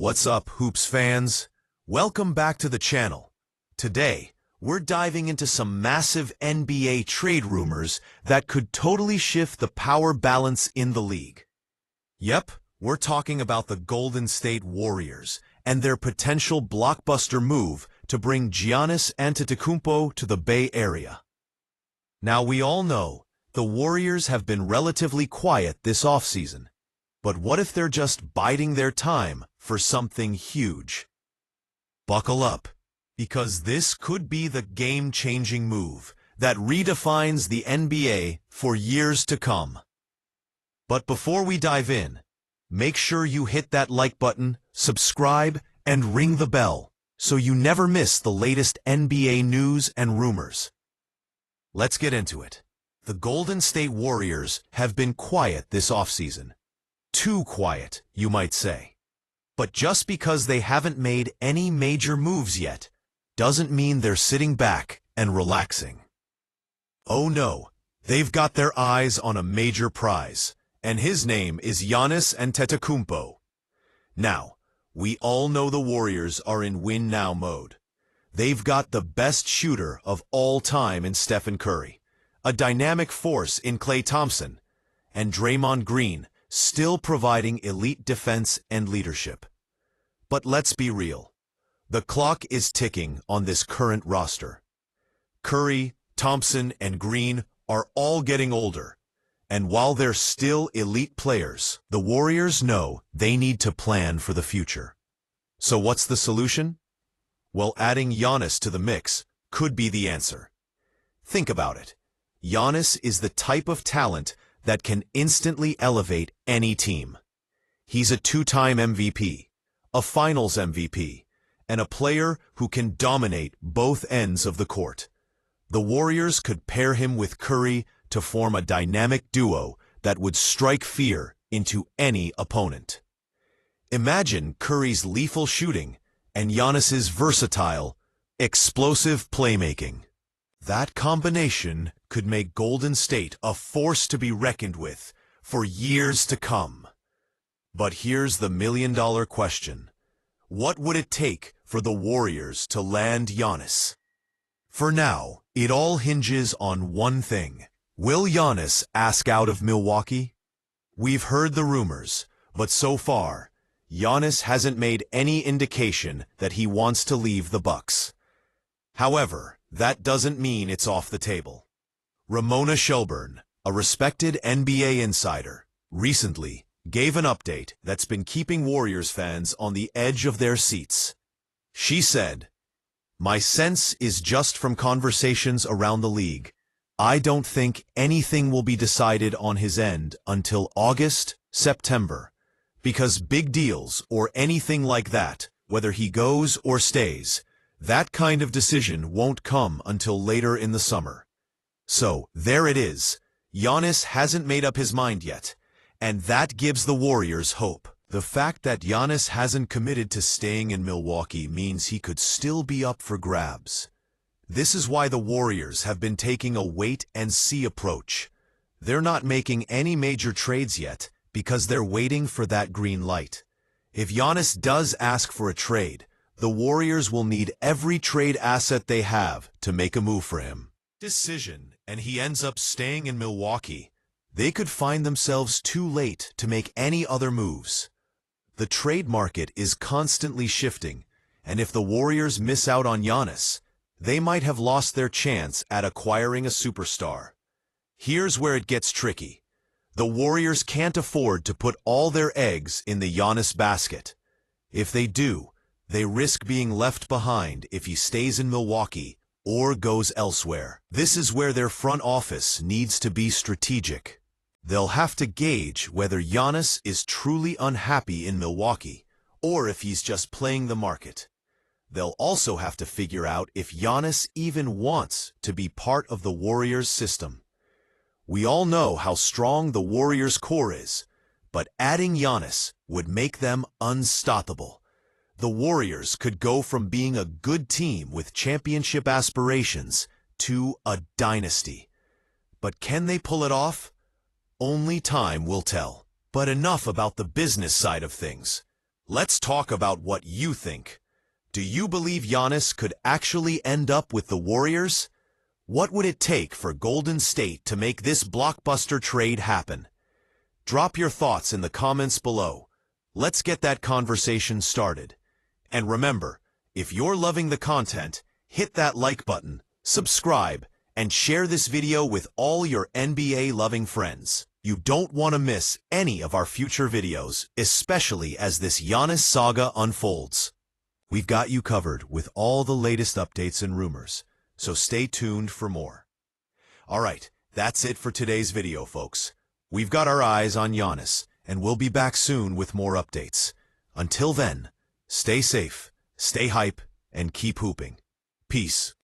What's up, Hoops fans? Welcome back to the channel. Today, we're diving into some massive NBA trade rumors that could totally shift the power balance in the league. Yep, we're talking about the Golden State Warriors and their potential blockbuster move to bring Giannis Antetokounmpo to the Bay Area. Now, we all know the Warriors have been relatively quiet this offseason. But what if they're just biding their time for something huge? Buckle up, because this could be the game-changing move that redefines the NBA for years to come. But before we dive in, make sure you hit that like button, subscribe, and ring the bell so you never miss the latest NBA news and rumors. Let's get into it. The Golden State Warriors have been quiet this offseason. Too quiet, you might say. But just because they haven't made any major moves yet, doesn't mean they're sitting back and relaxing. Oh no, they've got their eyes on a major prize, and his name is Giannis Antetokounmpo. Now, we all know the Warriors are in win-now mode. They've got the best shooter of all time in Stephen Curry, a dynamic force in Klay Thompson, and Draymond Green, still providing elite defense and leadership. But let's be real. The clock is ticking on this current roster. Curry, Thompson, and Green are all getting older. And while they're still elite players, the Warriors know they need to plan for the future. So what's the solution? Well, adding Giannis to the mix could be the answer. Think about it. Giannis is the type of talent that can instantly elevate any team. He's a two-time MVP, a Finals MVP, and a player who can dominate both ends of the court. The Warriors could pair him with Curry to form a dynamic duo that would strike fear into any opponent. Imagine Curry's lethal shooting and Giannis's versatile, explosive playmaking. That combination could make Golden State a force to be reckoned with for years to come. But here's the million-dollar question. What would it take for the Warriors to land Giannis? For now, it all hinges on one thing. Will Giannis ask out of Milwaukee? We've heard the rumors, but so far, Giannis hasn't made any indication that he wants to leave the Bucks. However, that doesn't mean it's off the table. Ramona Shelburne, a respected NBA insider, recently gave an update that's been keeping Warriors fans on the edge of their seats. She said, "My sense is just from conversations around the league, I don't think anything will be decided on his end until August, September, because big deals or anything like that, whether he goes or stays, that kind of decision won't come until later in the summer." So, there it is. Giannis hasn't made up his mind yet, and that gives the Warriors hope. The fact that Giannis hasn't committed to staying in Milwaukee means he could still be up for grabs. This is why the Warriors have been taking a wait-and-see approach. They're not making any major trades yet because they're waiting for that green light. If Giannis does ask for a trade, the Warriors will need every trade asset they have to make a move for him. Decision, and he ends up staying in Milwaukee, they could find themselves too late to make any other moves. The trade market is constantly shifting, and if the Warriors miss out on Giannis, they might have lost their chance at acquiring a superstar. Here's where it gets tricky. The Warriors can't afford to put all their eggs in the Giannis basket. If they do, they risk being left behind if he stays in Milwaukee or goes elsewhere. This is where their front office needs to be strategic. They'll have to gauge whether Giannis is truly unhappy in Milwaukee or if he's just playing the market. They'll also have to figure out if Giannis even wants to be part of the Warriors' system. We all know how strong the Warriors' core is, but adding Giannis would make them unstoppable. The Warriors could go from being a good team with championship aspirations to a dynasty. But can they pull it off? Only time will tell. But enough about the business side of things. Let's talk about what you think. Do you believe Giannis could actually end up with the Warriors? What would it take for Golden State to make this blockbuster trade happen? Drop your thoughts in the comments below. Let's get that conversation started. And remember, if you're loving the content, hit that like button, subscribe, and share this video with all your NBA-loving friends. You don't want to miss any of our future videos, especially as this Giannis saga unfolds. We've got you covered with all the latest updates and rumors, so stay tuned for more. Alright, that's it for today's video, folks. We've got our eyes on Giannis, and we'll be back soon with more updates. Until then, stay safe, stay hype, and keep hooping. Peace.